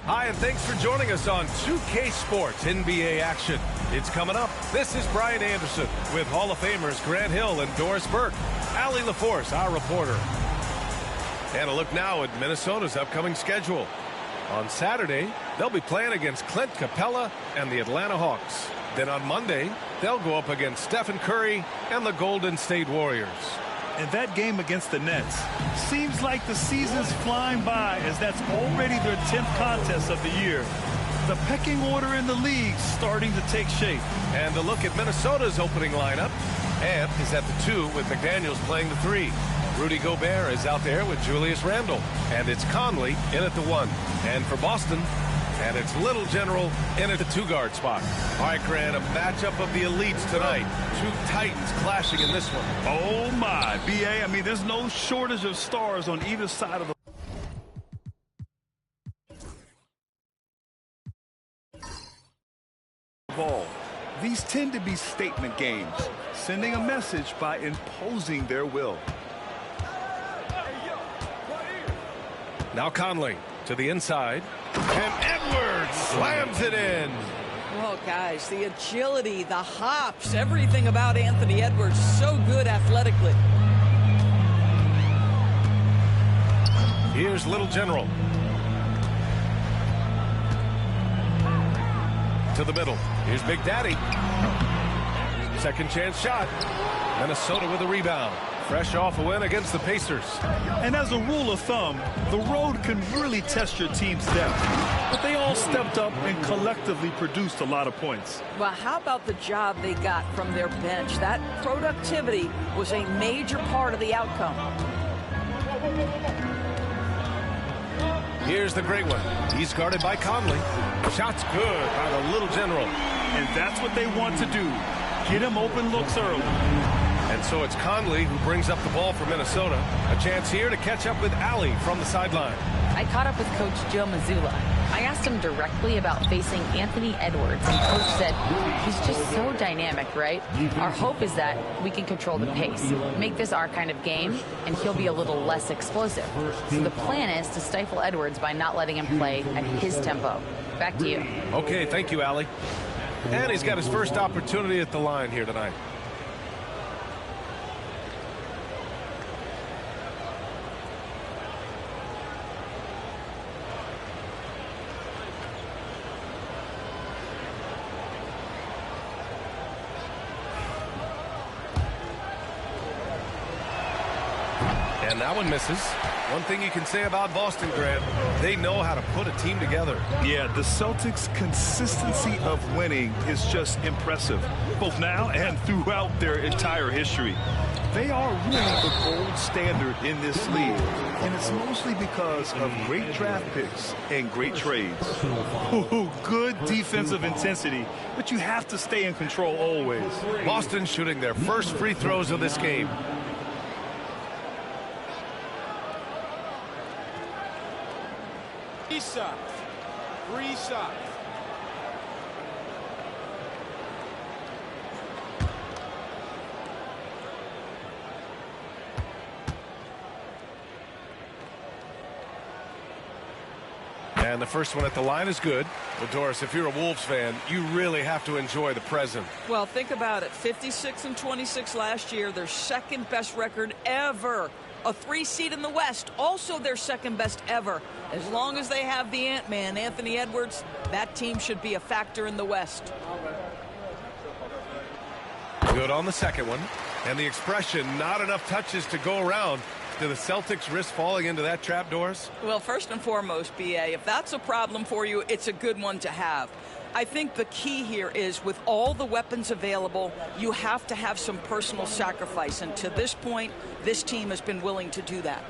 Hi, and thanks for joining us on 2K Sports NBA action. It's coming up. This is Brian Anderson with Hall of Famers Grant Hill and Doris Burke. Allie LaForce, our reporter. And a look now at Minnesota's upcoming schedule. On Saturday, they'll be playing against Clint Capella and the Atlanta Hawks. Then on Monday, they'll go up against Stephen Curry and the Golden State Warriors. And that game against the Nets seems like the season's flying by, as that's already their 10th contest of the year. The pecking order in the league starting to take shape. And a look at Minnesota's opening lineup. Ant is at the 2 with McDaniels playing the 3. Rudy Gobert is out there with Julius Randle. And it's Conley in at the 1. And for Boston, and it's Little General in at the 2-guard spot. All right, Grant, a matchup of the elites tonight. Two Titans clashing in this one. Oh, my. B.A., I mean, there's no shortage of stars on either side of the ball. These tend to be statement games, sending a message by imposing their will. Now Conley to the inside. And Edwards slams it in. Well, guys, the agility, the hops, everything about Anthony Edwards, so good athletically. Here's Little General. To the middle. Here's Big Daddy. Second chance shot. Minnesota with a rebound. Fresh off a win against the Pacers. And as a rule of thumb, the road can really test your team's depth. But they all stepped up and collectively produced a lot of points. Well, how about the job they got from their bench? That productivity was a major part of the outcome. Here's the great one. He's guarded by Conley. Shot's good by the Little General. And that's what they want to do. Get him open looks early. And so it's Conley who brings up the ball for Minnesota. A chance here to catch up with Allie from the sideline. I caught up with Coach Joe Mazzulla. I asked him directly about facing Anthony Edwards, and Coach said, he's just so dynamic, right? Our hope is that we can control the pace, make this our kind of game, and he'll be a little less explosive. So the plan is to stifle Edwards by not letting him play at his tempo. Back to you. Okay, thank you, Allie. And he's got his first opportunity at the line here tonight. And that one misses. One thing you can say about Boston, Grant, they know how to put a team together. Yeah, the Celtics' consistency of winning is just impressive, both now and throughout their entire history. They are really the gold standard in this league, and it's mostly because of great draft picks and great trades. Good defensive intensity, but you have to stay in control always. Boston shooting their first free throws of this game. Three shots. And the first one at the line is good. Well, Doris, if you're a Wolves fan, you really have to enjoy the present. Well, think about it. 56-26 last year, their second best record ever. A 3 seed in the West, also their second best ever. As long as they have the Ant-Man, Anthony Edwards, that team should be a factor in the West. Good on the second one. And the expression, not enough touches to go around. Do the Celtics risk falling into that trap, Doris? Well, first and foremost, B.A., if that's a problem for you, it's a good one to have. I think the key here is with all the weapons available, you have to have some personal sacrifice. And to this point, this team has been willing to do that.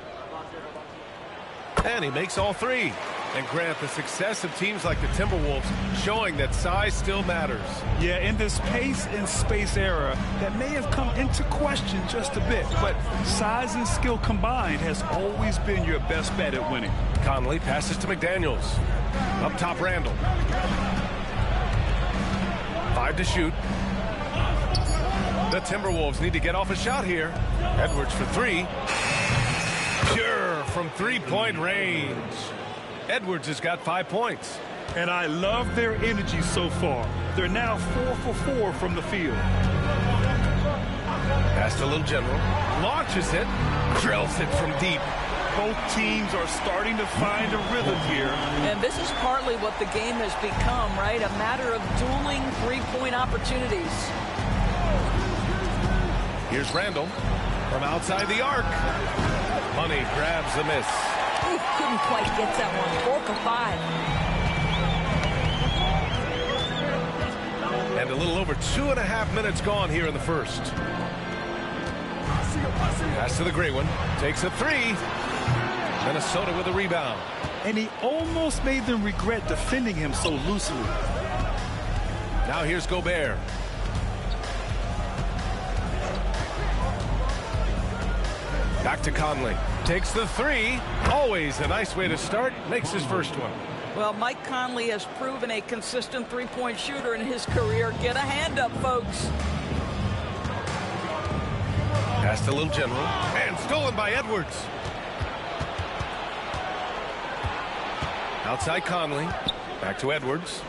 And he makes all three. And Grant, the success of teams like the Timberwolves showing that size still matters. Yeah, in this pace and space era, that may have come into question just a bit, but size and skill combined has always been your best bet at winning. Conley passes to McDaniels. Up top, Randle. 5 to shoot. The Timberwolves need to get off a shot here. Edwards for 3. Pure from three-point range. Edwards has got 5 points. And I love their energy so far. They're now 4 for 4 from the field. Pass to Little General. Launches it. Drills it from deep. Both teams are starting to find a rhythm here. And this is partly what the game has become, right? A matter of dueling three-point opportunities. Here's Randall from outside the arc. Money grabs the miss. Ooh, couldn't quite get that one. 4 for 5. And a little over 2.5 minutes gone here in the first. Pass to the gray one. Takes a three. Minnesota with a rebound. And he almost made them regret defending him so loosely. Now here's Gobert. Back to Conley. Takes the three. Always a nice way to start. Makes his first one. Well, Mike Conley has proven a consistent three-point shooter in his career. Get a hand up, folks. Pass to Little General. And stolen by Edwards. Outside Conley. Back to Edwards.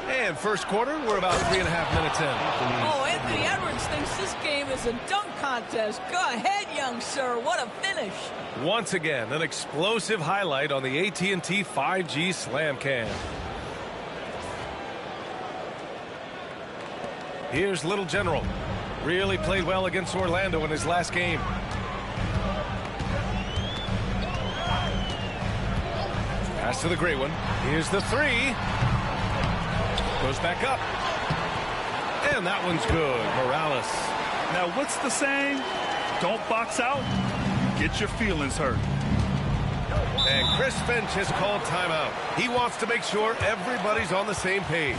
And first quarter, we're about 3.5 minutes in. Oh, Anthony Edwards thinks this game is a dunk contest. Go ahead, young sir. What a finish. Once again, an explosive highlight on the AT&T 5G Slam Cam. Here's Little General. Really played well against Orlando in his last game. Pass to the gray one. Here's the three. Goes back up. And that one's good. Morales. Now, what's the saying? Don't box out. Get your feelings hurt. And Chris Finch has called timeout. He wants to make sure everybody's on the same page.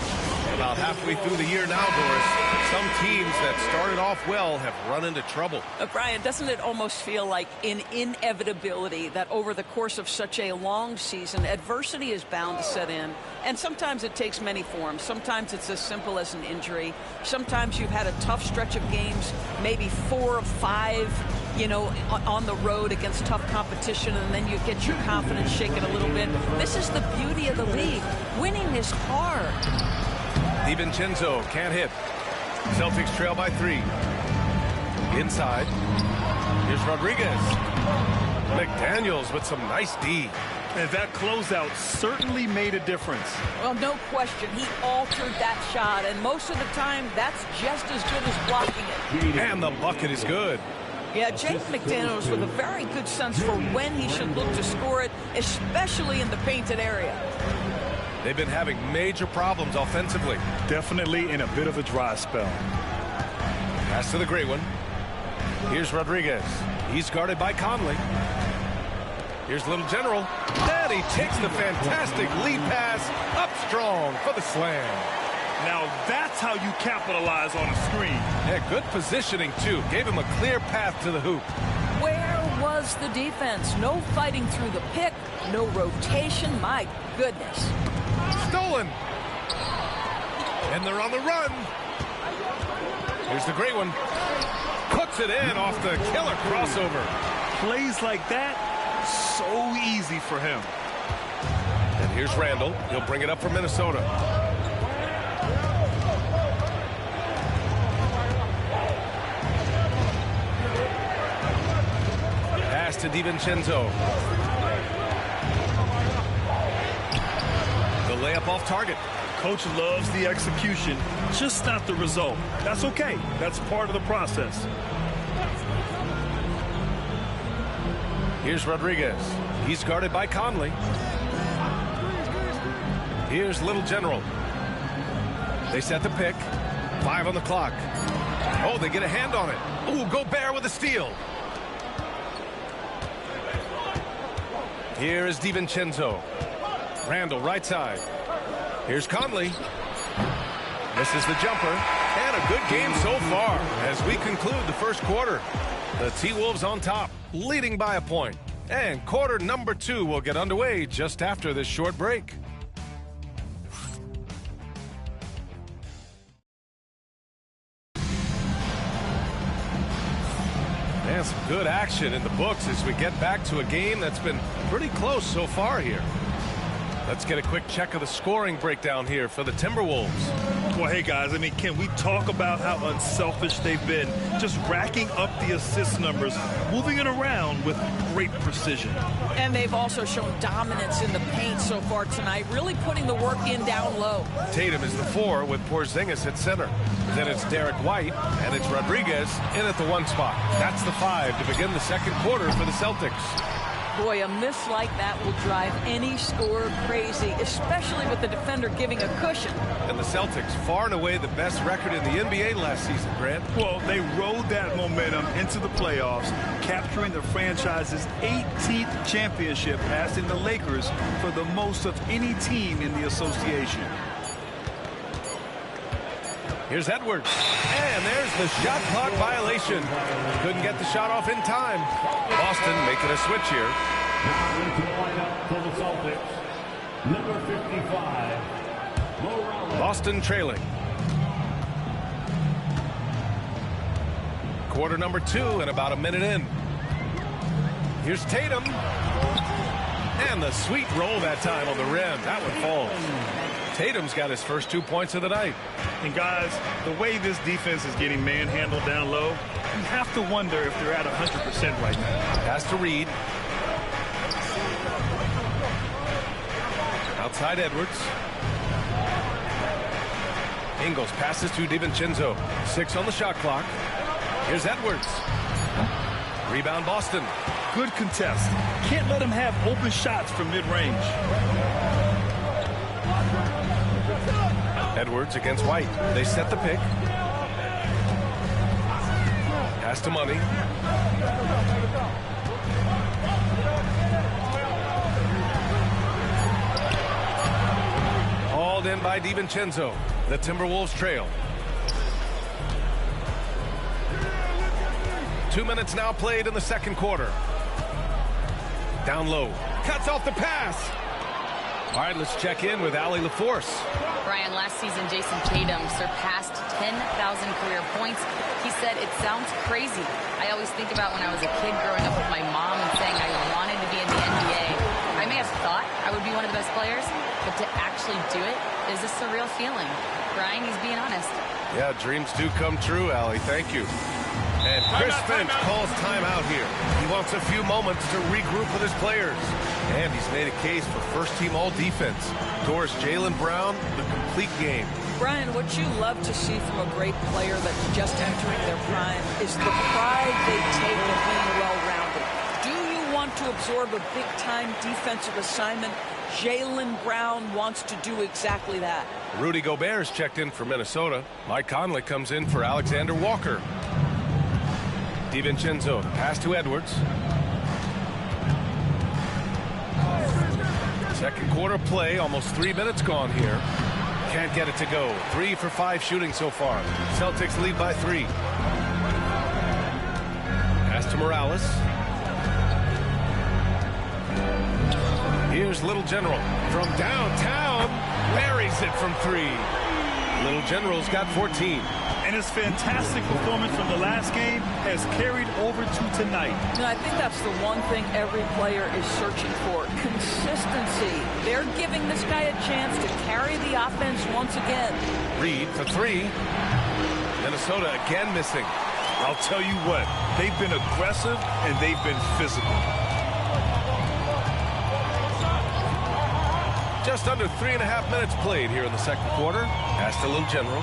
About halfway through the year now, Doris, some teams that started off well have run into trouble. Brian, doesn't it almost feel like an inevitability that over the course of such a long season, adversity is bound to set in? And sometimes it takes many forms. Sometimes it's as simple as an injury. Sometimes you've had a tough stretch of games, maybe 4 of 5, you know, on the road against tough competition, and then you get your confidence shaken a little bit. This is the beauty of the league. Winning is hard. DiVincenzo can't hit. Celtics trail by 3. Inside. Here's Rodriguez. McDaniels with some nice D. And that closeout certainly made a difference. Well, no question. He altered that shot, and most of the time, that's just as good as blocking it. And the bucket is good. Yeah, Jake McDaniels with a very good sense for when he should look to score it, especially in the painted area. They've been having major problems offensively. Definitely in a bit of a dry spell. Pass to the gray one. Here's Rodriguez. He's guarded by Conley. Here's Little General. And he takes the fantastic lead pass up strong for the slam. Now that's how you capitalize on a screen. Yeah, good positioning, too. Gave him a clear path to the hoop. Where was the defense? No fighting through the pick, no rotation. My goodness. Stolen. And they're on the run. Here's the great one. Puts it in off the killer crossover. Plays like that, so easy for him. And here's Randall. He'll bring it up for Minnesota. Pass to DiVincenzo. The layup off target. Coach loves the execution, just not the result. That's okay. That's part of the process. Here's Rodriguez. He's guarded by Conley. Here's Little General. They set the pick. 5 on the clock. Oh, they get a hand on it. Ooh, Gobert with a steal. Here is DiVincenzo. Randall, right side. Here's Conley. Misses the jumper. And a good game so far as we conclude the first quarter. The T-Wolves on top, leading by a point. And quarter number 2 will get underway just after this short break. And some good action in the books as we get back to a game that's been pretty close so far here. Let's get a quick check of the scoring breakdown here for the Timberwolves. Well, hey, guys, I mean, can we talk about how unselfish they've been? Just racking up the assist numbers, moving it around with great precision. And they've also shown dominance in the paint so far tonight, really putting the work in down low. Tatum is the 4 with Porzingis at center. Then it's Derek White, and it's Rodriguez in at the 1 spot. That's the 5 to begin the second quarter for the Celtics. Boy, a miss like that will drive any scorer crazy, especially with the defender giving a cushion. And the Celtics, far and away the best record in the NBA last season, Grant. Well, they rode that momentum into the playoffs, capturing the franchise's 18th championship, passing the Lakers for the most of any team in the association. Here's Edwards, and there's the shot clock violation. Couldn't get the shot off in time. Boston making a switch here. Into the lineup for the Celtics, number 55, Morales. Boston trailing. Quarter number 2 and about a minute in. Here's Tatum. And the sweet roll that time on the rim. That one falls. Tatum's got his first 2 points of the night. And guys, the way this defense is getting manhandled down low, you have to wonder if they're at 100% right now. Pass to Reed. Outside Edwards. Ingles passes to DiVincenzo. 6 on the shot clock. Here's Edwards. Rebound Boston. Good contest. Can't let him have open shots from mid-range. Edwards against White. They set the pick. Pass to Money. Hauled in by DiVincenzo. The Timberwolves trail. 2 minutes now played in the second quarter. Down low. Cuts off the pass. All right, let's check in with Allie LaForce. Brian, last season, Jason Tatum surpassed 10,000 career points. He said, it sounds crazy. I always think about when I was a kid growing up with my mom and saying I wanted to be in the NBA. I may have thought I would be one of the best players, but to actually do it is a surreal feeling. Brian, he's being honest. Yeah, dreams do come true, Allie. Thank you. And Chris Finch calls timeout here. He wants a few moments to regroup with his players. And he's made a case for first-team all-defense. Doors Jaylen Brown, the complete game. Brian, what you love to see from a great player that's just entering their prime is the pride they take in being well-rounded. Do you want to absorb a big-time defensive assignment? Jaylen Brown wants to do exactly that. Rudy Gobert's checked in for Minnesota. Mike Conley comes in for Alexander Walker. DiVincenzo, pass to Edwards. Second quarter play, almost 3 minutes gone here. Can't get it to go. 3 for 5 shooting so far. Celtics lead by 3. Pass to Morales. Here's Little General from downtown. Buries it from 3. Little General's got 14. And his fantastic performance from the last game has carried over to tonight. And I think that's the one thing every player is searching for. Consistency. They're giving this guy a chance to carry the offense once again. Reed for 3. Minnesota again missing. I'll tell you what, they've been aggressive and they've been physical. Just under 3.5 minutes played here in the second quarter. Pass to Little General.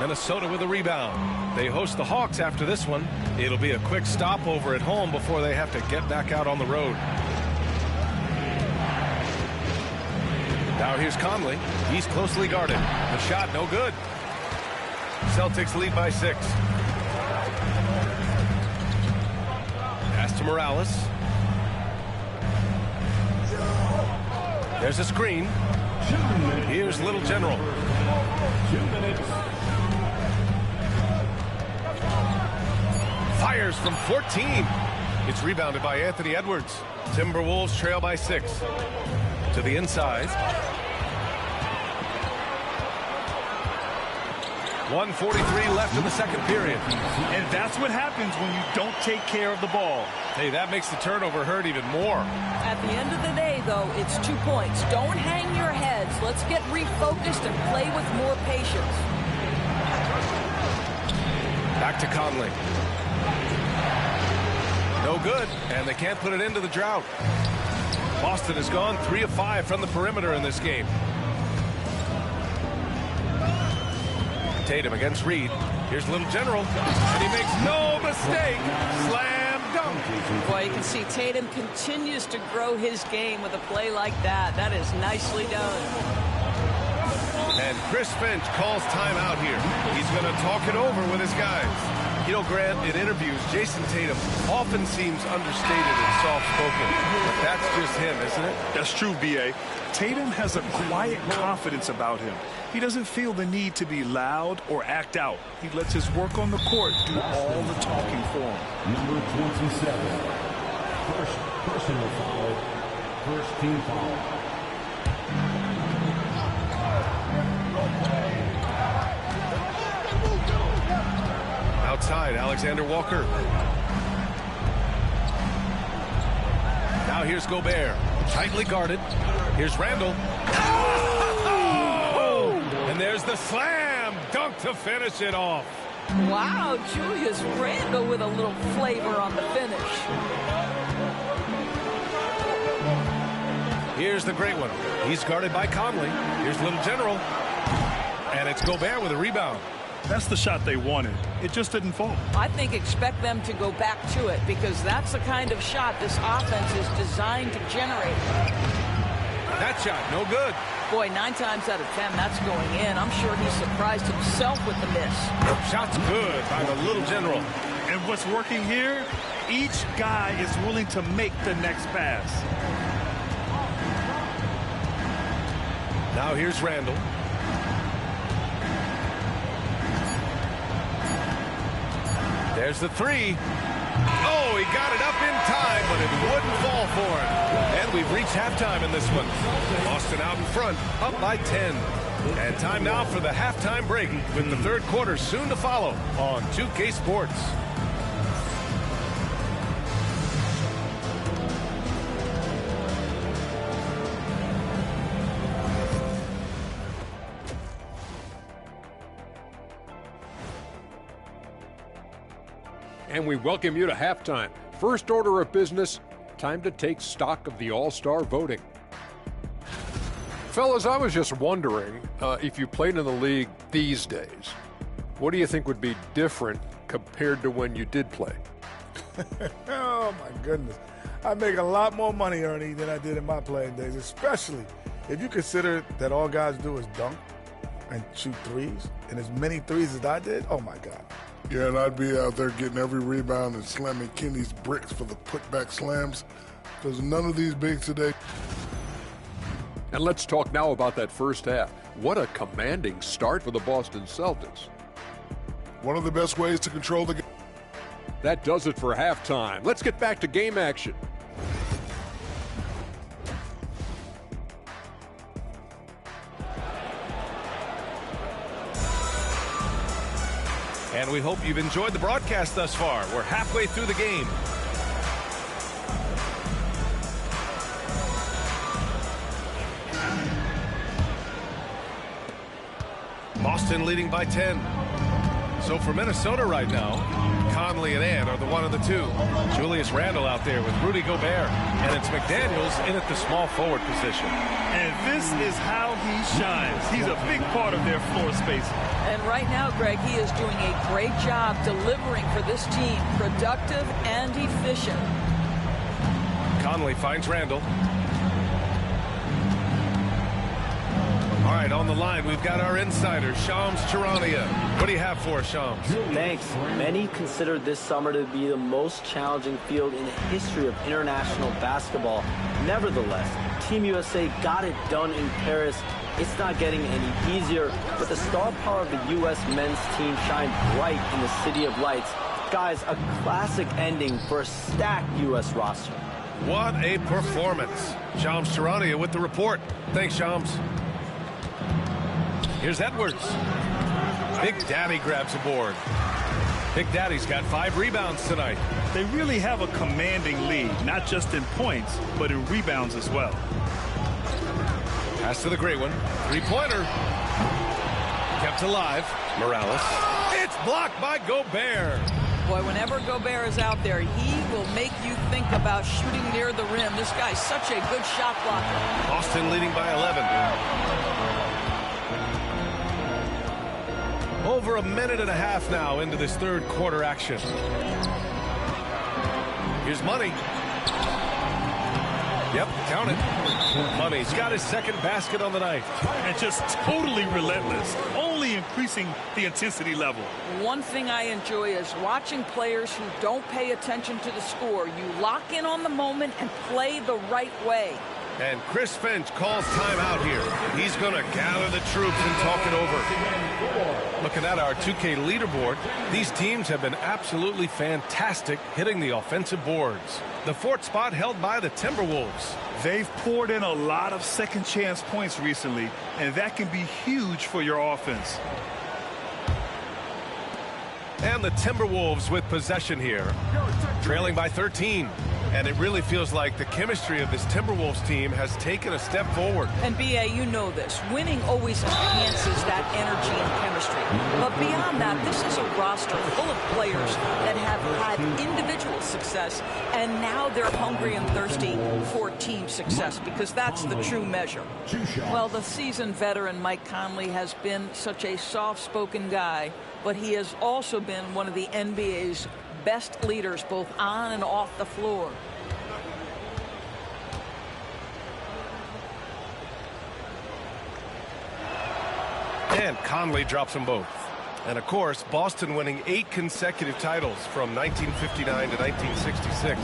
Minnesota with a rebound. They host the Hawks after this one. It'll be a quick stopover at home before they have to get back out on the road. Now here's Conley. He's closely guarded. The shot no good. Celtics lead by 6. Pass to Morales. There's a screen. Here's Little General. 2 minutes. Fires from 14. It's rebounded by Anthony Edwards. Timberwolves trail by 6. To the inside. 1:43 left in the second period. And that's what happens when you don't take care of the ball. Hey, that makes the turnover hurt even more. At the end of the day, though, it's 2 points. Don't hang your heads. Let's get refocused and play with more patience. Back to Conley. No good, and they can't put it into the drought. Boston has gone 3 of 5 from the perimeter in this game. Tatum against Reed. Here's Little General, and he makes no mistake. Slam dunk. Boy, you can see Tatum continues to grow his game with a play like that. That is nicely done. And Chris Finch calls timeout here. He's going to talk it over with his guys. You know, Grant, in interviews, Jason Tatum often seems understated and soft-spoken. But that's just him, isn't it? That's true, B.A. Tatum has a quiet confidence about him. He doesn't feel the need to be loud or act out. He lets his work on the court do all the talking for him. Number 27. First personal foul. First team foul. Outside, Alexander Walker. Now here's Gobert. Tightly guarded. Here's Randall. Oh! And there's the slam dunk to finish it off. Wow, Julius Randle with a little flavor on the finish. Here's the great one. He's guarded by Conley. Here's Little General. And it's Gobert with a rebound. That's the shot they wanted. It just didn't fall. I think expect them to go back to it because that's the kind of shot this offense is designed to generate. That shot, no good. Boy, 9 times out of 10, that's going in. I'm sure he surprised himself with the miss. Shot's good by the Little General. And what's working here, each guy is willing to make the next pass. Now here's Randall. There's the 3. Oh, he got it up in time, but it wouldn't fall for him. And we've reached halftime in this one. Boston out in front, up by 10. And time now for the halftime break, with the third quarter soon to follow on 2K Sports. And we welcome you to halftime. First order of business, time to take stock of the All-Star voting. Fellas, I was just wondering if you played in the league these days, what do you think would be different compared to when you did play? Oh, my goodness. I make a lot more money, Ernie, than I did in my playing days, especially if you consider that all guys do is dunk and shoot threes, and as many threes as I did, oh, my God. Yeah, and I'd be out there getting every rebound and slamming Kenny's bricks for the putback slams because none of these bigs today. And let's talk now about that first half. What a commanding start for the Boston Celtics. One of the best ways to control the game. That does it for halftime. Let's get back to game action. And we hope you've enjoyed the broadcast thus far. We're halfway through the game. Boston leading by 10. So for Minnesota right now, Conley and Ant are the one of the two. Julius Randle out there with Rudy Gobert. And it's McDaniels in at the small forward position. And this is how he shines. He's a big part of their floor space. And right now, Greg, he is doing a great job delivering for this team. Productive and efficient. Conley finds Randle. All right, on the line, we've got our insider, Shams Charania. What do you have for us, Shams? Thanks. Many consider this summer to be the most challenging field in the history of international basketball. Nevertheless, Team USA got it done in Paris. It's not getting any easier, but the star power of the U.S. men's team shined bright in the City of Lights. Guys, a classic ending for a stacked U.S. roster. What a performance. Shams Charania with the report. Thanks, Shams. Here's Edwards. Big Daddy grabs a board. Big Daddy's got 5 rebounds tonight. They really have a commanding lead, not just in points, but in rebounds as well. Pass to the great one. Three-pointer. Kept alive. Morales. It's blocked by Gobert. Boy, whenever Gobert is out there, he will make you think about shooting near the rim. This guy's such a good shot blocker. Boston leading by 11. Over a minute and a half now into this third quarter action. Here's Money. Yep, count it. Money's got his second basket on the night. And just totally relentless, only increasing the intensity level. One thing I enjoy is watching players who don't pay attention to the score. You lock in on the moment and play the right way. And Chris Finch calls timeout here. He's going to gather the troops and talk it over. Looking at our 2K leaderboard, these teams have been absolutely fantastic hitting the offensive boards. The 4th spot held by the Timberwolves. They've poured in a lot of second chance points recently, and that can be huge for your offense. And the Timberwolves with possession here, trailing by 13. And it really feels like the chemistry of this Timberwolves team has taken a step forward. And, B.A., you know this. Winning always enhances that energy and chemistry. But beyond that, this is a roster full of players that have had individual success, and now they're hungry and thirsty for team success, because that's the true measure. Well, the seasoned veteran Mike Conley has been such a soft-spoken guy, but he has also been one of the NBA's best leaders, both on and off the floor. And Conley drops them both. And, of course, Boston winning 8 consecutive titles from 1959 to 1966.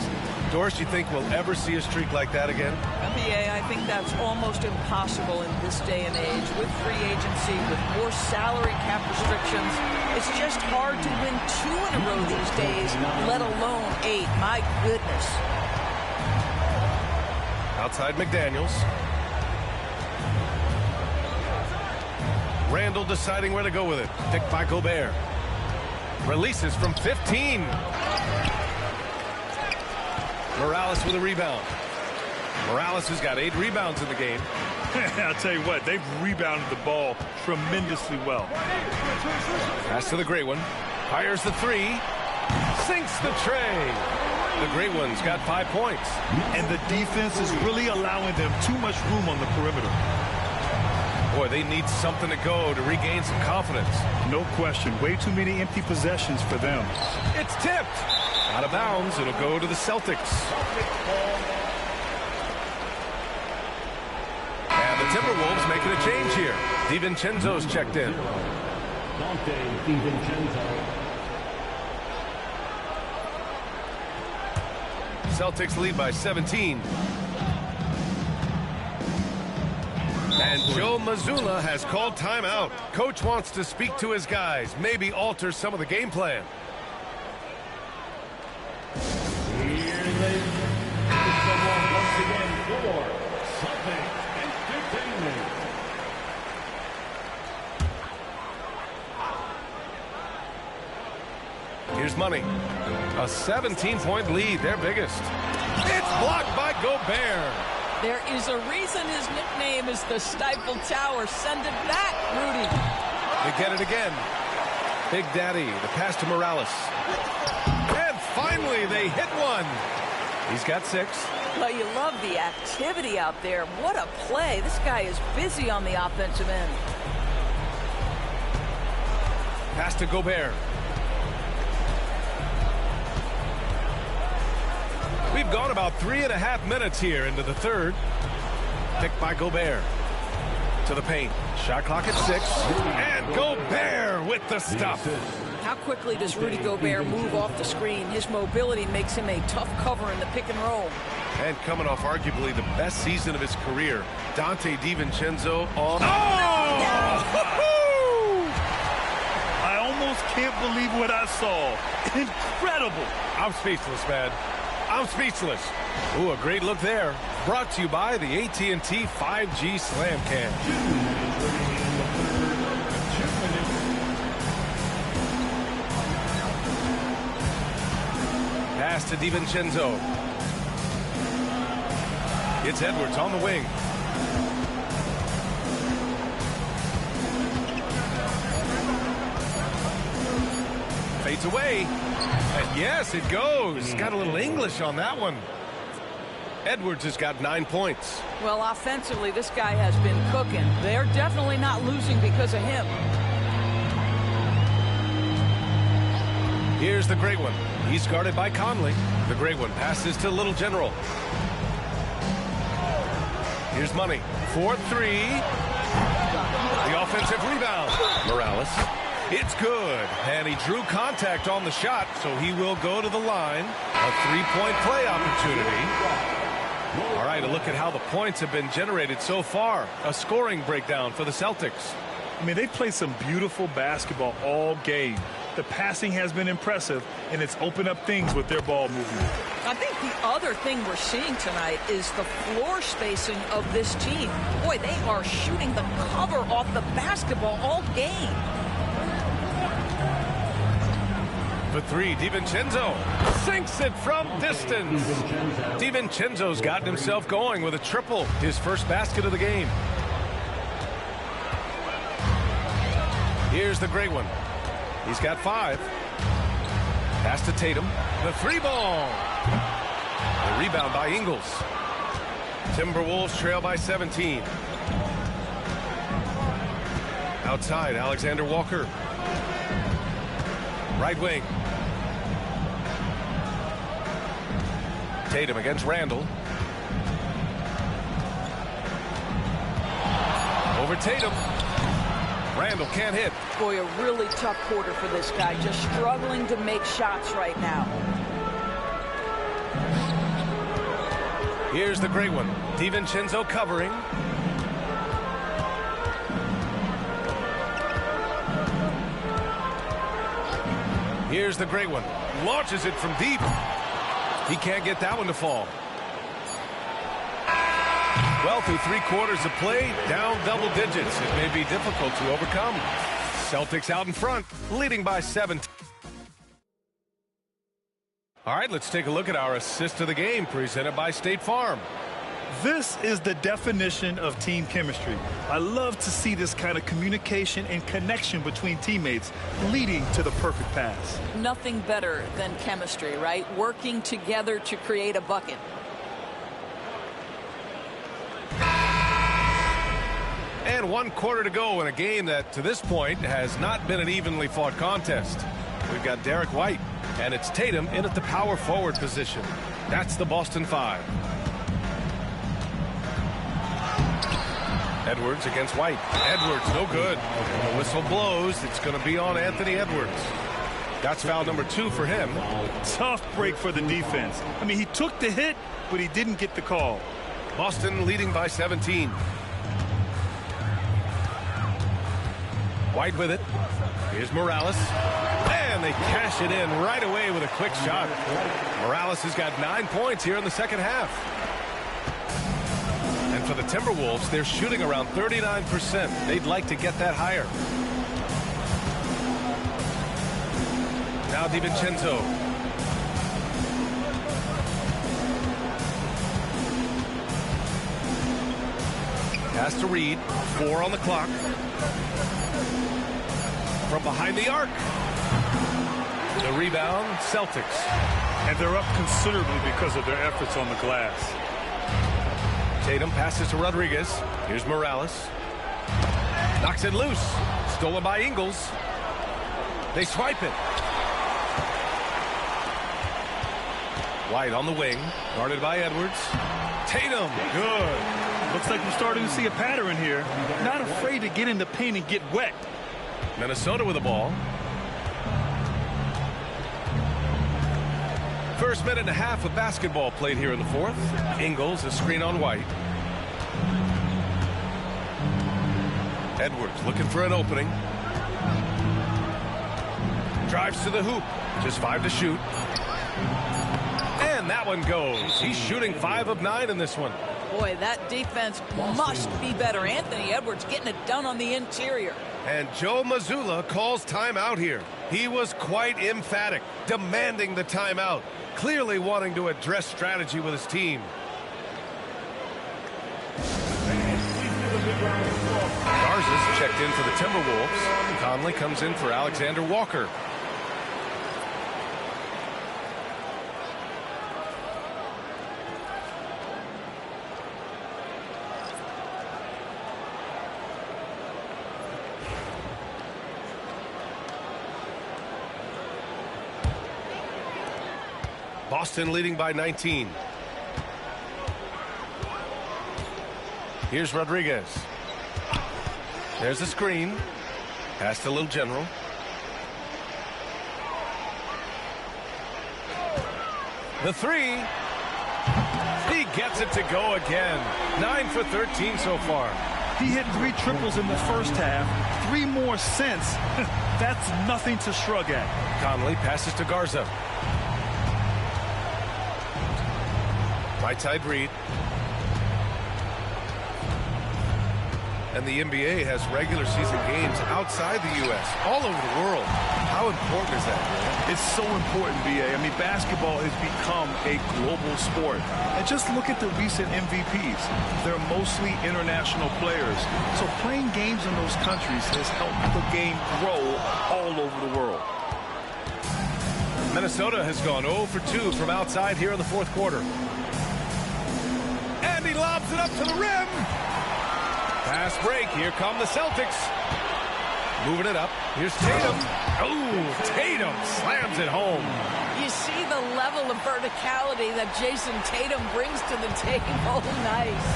Doris, you think we'll ever see a streak like that again? NBA, I think that's almost impossible in this day and age. With free agency, with more salary cap restrictions, it's just hard to win 2 in a row these days, let alone 8. My goodness. Outside McDaniels. Randall deciding where to go with it. Picked by Gobert. Releases from 15. Morales with a rebound. Morales has got 8 rebounds in the game. I'll tell you what, they've rebounded the ball tremendously well. Pass to the great one. Fires the 3. Sinks the tray. The great one's got 5 points. And the defense is really allowing them too much room on the perimeter. Boy, they need something to go to regain some confidence. No question. Way too many empty possessions for them. It's tipped. Out of bounds. It'll go to the Celtics. And the Timberwolves making a change here. DiVincenzo's checked in. Celtics lead by 17. And Joe Mazzulla has called timeout. Coach wants to speak to his guys, maybe alter some of the game plan. Here they someone once again for Celtics Entertainment. Here's Money. A 17-point lead, their biggest. It's blocked by Gobert. There is a reason his nickname is the Stifle Tower. Send it back, Rudy. They get it again. Big Daddy, the pass to Morales. And finally, they hit one. He's got 6. Well, you love the activity out there. What a play. This guy is busy on the offensive end. Pass to Gobert. We've gone about 3.5 minutes here into the third. Picked by Gobert. To the paint. Shot clock at 6. And Gobert with the stuff. How quickly does Rudy Gobert move off the screen? His mobility makes him a tough cover in the pick and roll. And coming off arguably the best season of his career, Dante DiVincenzo on... I almost can't believe what I saw. Incredible. I'm speechless, man. I'm speechless. Ooh, a great look there. Brought to you by the AT&T 5G Slam Cam. Pass to DiVincenzo. It's Edwards on the wing. Fades away. And yes, it goes. Got a little English on that one. Edwards has got 9 points. Well, offensively, this guy has been cooking. They're definitely not losing because of him. Here's the great one. He's guarded by Conley. The great one passes to Little General. Here's Money for three. The offensive rebound. Morales. It's good. And he drew contact on the shot, so he will go to the line. A three-point play opportunity. All right, a look at how the points have been generated so far. A scoring breakdown for the Celtics. I mean, they played some beautiful basketball all game. The passing has been impressive, and it's opened up things with their ball movement. I think the other thing we're seeing tonight is the floor spacing of this team. Boy, they are shooting the cover off the basketball all game. For three, DiVincenzo sinks it from distance. DiVincenzo's gotten himself going with a triple, his first basket of the game. Here's the great one. He's got 5. Pass to Tatum. The three ball. The rebound by Ingles. Timberwolves trail by 17. Outside, Alexander Walker. Right wing. Tatum against Randall. Over Tatum. Randall can't hit. Boy, a really tough quarter for this guy. Just struggling to make shots right now. Here's the great one. DiVincenzo covering. Here's the great one. Launches it from deep. He can't get that one to fall. Well, through 3 quarters of play, down double digits. It may be difficult to overcome. Celtics out in front, leading by 7. All right, let's take a look at our assist of the game presented by State Farm. This is the definition of team chemistry. I love to see this kind of communication and connection between teammates leading to the perfect pass. Nothing better than chemistry, right? Working together to create a bucket. And 1 quarter to go in a game that, to this point, has not been an evenly fought contest. We've got Derek White, and it's Tatum in at the power forward position. That's the Boston 5. Edwards against White. Edwards, no good. The whistle blows. It's going to be on Anthony Edwards. That's foul number 2 for him. Tough break for the defense. I mean, he took the hit, but he didn't get the call. Boston leading by 17. White with it. Here's Morales. And they cash it in right away with a quick shot. Morales has got 9 points here in the second half. And for the Timberwolves, they're shooting around 39%. They'd like to get that higher. Now DiVincenzo. Pass to Reed. 4 on the clock. From behind the arc. The rebound, Celtics. And they're up considerably because of their efforts on the glass. Tatum passes to Rodriguez. Here's Morales. Knocks it loose. Stolen by Ingles. They swipe it. White on the wing. Guarded by Edwards. Tatum. Good. Looks like we're starting to see a pattern here. Not afraid to get in the paint and get wet. Minnesota with the ball. First minute and a half of basketball played here in the fourth. Ingles, a screen on White. Edwards looking for an opening. Drives to the hoop. Just 5 to shoot. And And that one goes. He's shooting 5 of 9 in this one. Boy, that defense must be better. Anthony Edwards getting it done on the interior. And Joe Mazzulla calls timeout here. He was quite emphatic, demanding the timeout, clearly wanting to address strategy with his team. Garza's checked in for the Timberwolves. Conley comes in for Alexander Walker. Boston leading by 19. Here's Rodriguez. There's the screen. Pass to Little General. The three. He gets it to go again. 9 for 13 so far. He hit 3 triples in the first half. 3 more since. That's nothing to shrug at. Conley passes to Garza. Right side read. And the NBA has regular season games outside the U.S., all over the world. How important is that, man? It's so important, B.A. I mean, basketball has become a global sport. And just look at the recent MVPs. They're mostly international players. So playing games in those countries has helped the game grow all over the world. Minnesota has gone 0 for 2 from outside here in the fourth quarter. And he lobs it up to the rim. Pass break. Here come the Celtics. Moving it up. Here's Tatum. Oh, Tatum slams it home. You see the level of verticality that Jason Tatum brings to the table. Nice.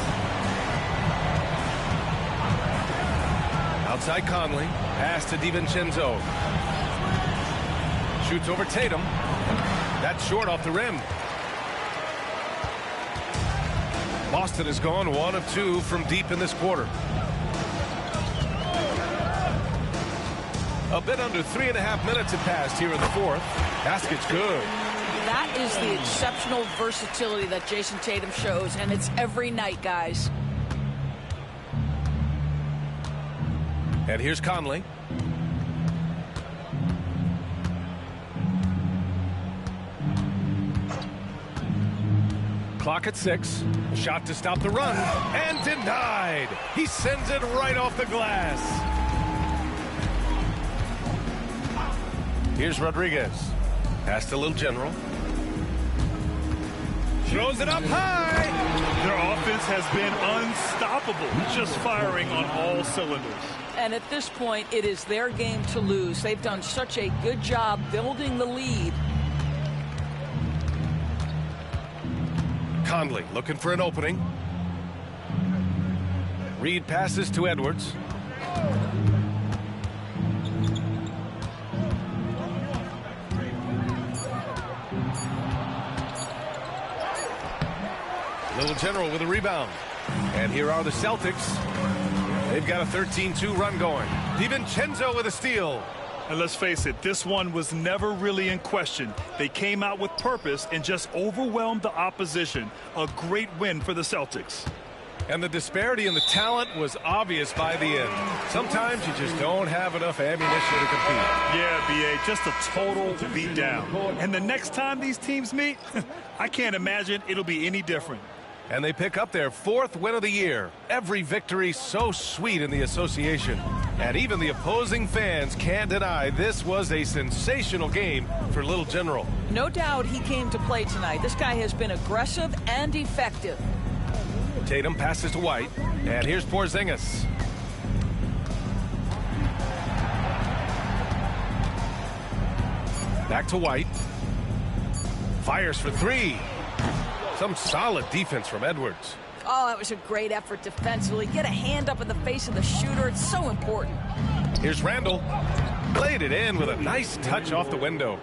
Outside Conley. Pass to DiVincenzo. Shoots over Tatum. That's short off the rim. Boston has gone 1 of 2 from deep in this quarter. A bit under 3.5 minutes have passed here in the fourth. Basket's good. That is the exceptional versatility that Jason Tatum shows, and it's every night, guys. And here's Conley. Clock at 6. Shot to stop the run. And denied. He sends it right off the glass. Here's Rodriguez. Pass to Little General. Throws it up high. Their offense has been unstoppable, just firing on all cylinders. And at this point, it is their game to lose. They've done such a good job building the lead. Conley looking for an opening. Reed passes to Edwards. Little General with a rebound. And here are the Celtics. They've got a 13-2 run going. DiVincenzo with a steal. And let's face it, this one was never really in question. They came out with purpose and just overwhelmed the opposition. A great win for the Celtics. And the disparity in the talent was obvious by the end. Sometimes you just don't have enough ammunition to compete. Yeah, B.A., just a total beatdown. And the next time these teams meet, I can't imagine it'll be any different. And they pick up their 4th win of the year. Every victory so sweet in the association. And even the opposing fans can't deny this was a sensational game for Little General. No doubt he came to play tonight. This guy has been aggressive and effective. Tatum passes to White. And here's Porzingis. Back to White. Fires for 3. Some solid defense from Edwards. Oh, that was a great effort defensively. Get a hand up in the face of the shooter. It's so important. Here's Randall. Played it in with a nice touch off the window.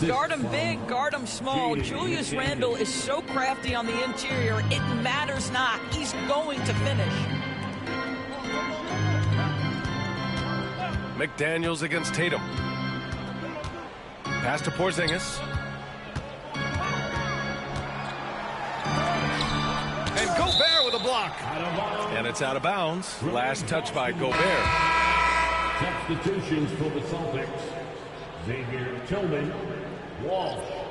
Guard him big, guard him small. Julius Randle is so crafty on the interior, it matters not. He's going to finish. McDaniels against Tatum. Pass to Porzingis. block. And it's out of bounds. Last touch by Gobert. Substitutions for the Celtics. Xavier Tillman, Walsh.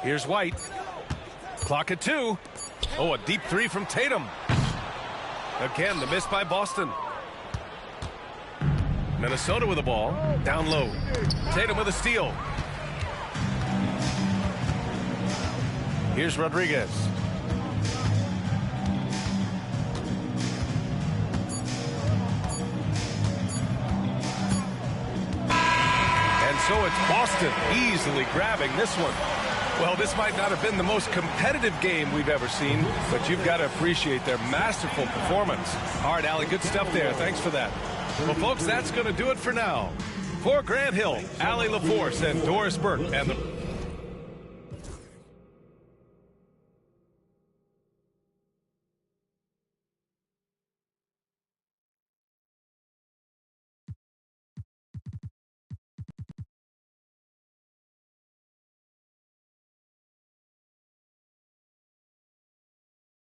Here's White. Clock at 2. Oh, a deep 3 from Tatum. Again, the miss by Boston. Minnesota with the ball. Down low. Tatum with a steal. Here's Rodriguez. And so it's Boston easily grabbing this one. Well, this might not have been the most competitive game we've ever seen, but you've got to appreciate their masterful performance. All right, Allie, good stuff there. Thanks for that. Well, folks, that's going to do it for now. For Grant Hill, Allie LaForce, and Doris Burke, and the